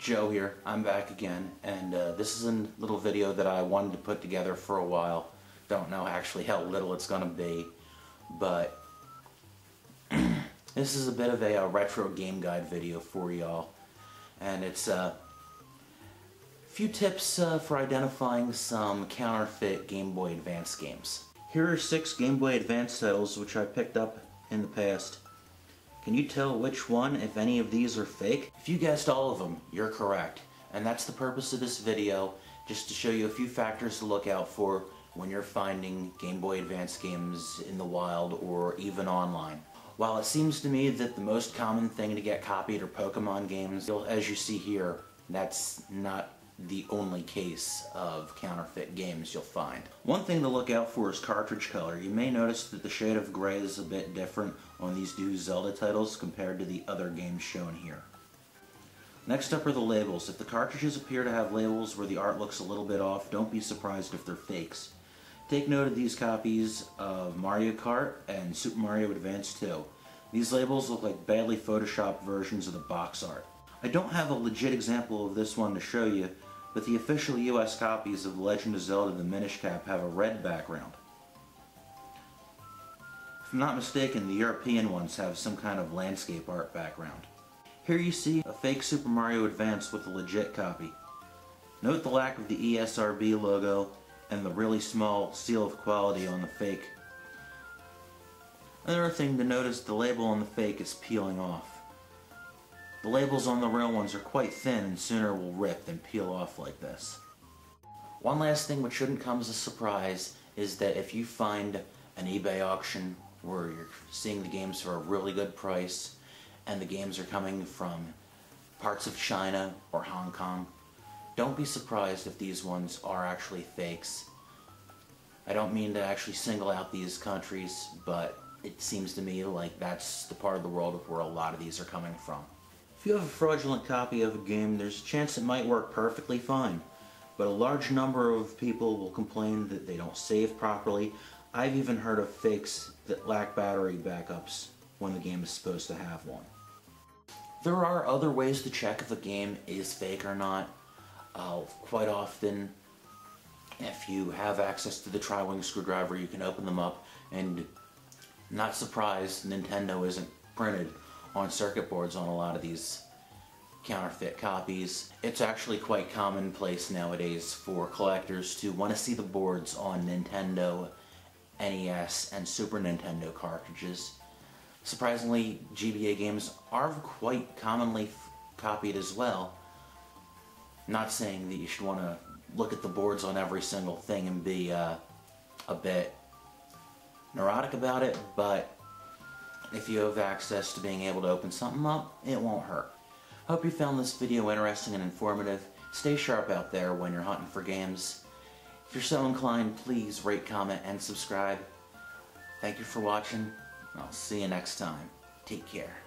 Joe here. I'm back again, and this is a little video that I wanted to put together for a while. Don't know actually how little it's gonna be, but this is a bit of a retro game guide video for y'all, and it's a few tips for identifying some counterfeit Game Boy Advance games. Here are 6 Game Boy Advance titles which I picked up in the past. Can you tell which one, if any of these, are fake? If you guessed all of them, you're correct. And that's the purpose of this video, just to show you a few factors to look out for when you're finding Game Boy Advance games in the wild or even online. While it seems to me that the most common thing to get copied are Pokemon games, as you see here, that's not the only case of counterfeit games you'll find. One thing to look out for is cartridge color. You may notice that the shade of gray is a bit different on these two Zelda titles compared to the other games shown here. Next up are the labels. If the cartridges appear to have labels where the art looks a little bit off, don't be surprised if they're fakes. Take note of these copies of Mario Kart and Super Mario Advance 2. These labels look like badly photoshopped versions of the box art. I don't have a legit example of this one to show you, but the official US copies of The Legend of Zelda the Minish Cap have a red background. If I'm not mistaken, the European ones have some kind of landscape art background. Here you see a fake Super Mario Advance with a legit copy. Note the lack of the ESRB logo and the really small seal of quality on the fake. Another thing to notice, the label on the fake is peeling off. The labels on the real ones are quite thin and sooner will rip than peel off like this. One last thing which shouldn't come as a surprise is that if you find an eBay auction where you're seeing the games for a really good price and the games are coming from parts of China or Hong Kong, don't be surprised if these ones are actually fakes. I don't mean to actually single out these countries, but it seems to me like that's the part of the world where a lot of these are coming from. If you have a fraudulent copy of a game, there's a chance it might work perfectly fine, but a large number of people will complain that they don't save properly. I've even heard of fakes that lack battery backups when the game is supposed to have one. There are other ways to check if a game is fake or not. Quite often, if you have access to the tri-wing screwdriver, you can open them up, and not surprised, Nintendo isn't printed on circuit boards on a lot of these counterfeit copies. It's actually quite commonplace nowadays for collectors to want to see the boards on Nintendo, NES, and Super Nintendo cartridges. Surprisingly, GBA games are quite commonly copied as well. Not saying that you should want to look at the boards on every single thing and be a bit neurotic about it, but if you have access to being able to open something up, it won't hurt. Hope you found this video interesting and informative. Stay sharp out there when you're hunting for games. If you're so inclined, please rate, comment, and subscribe. Thank you for watching. I'll see you next time. Take care.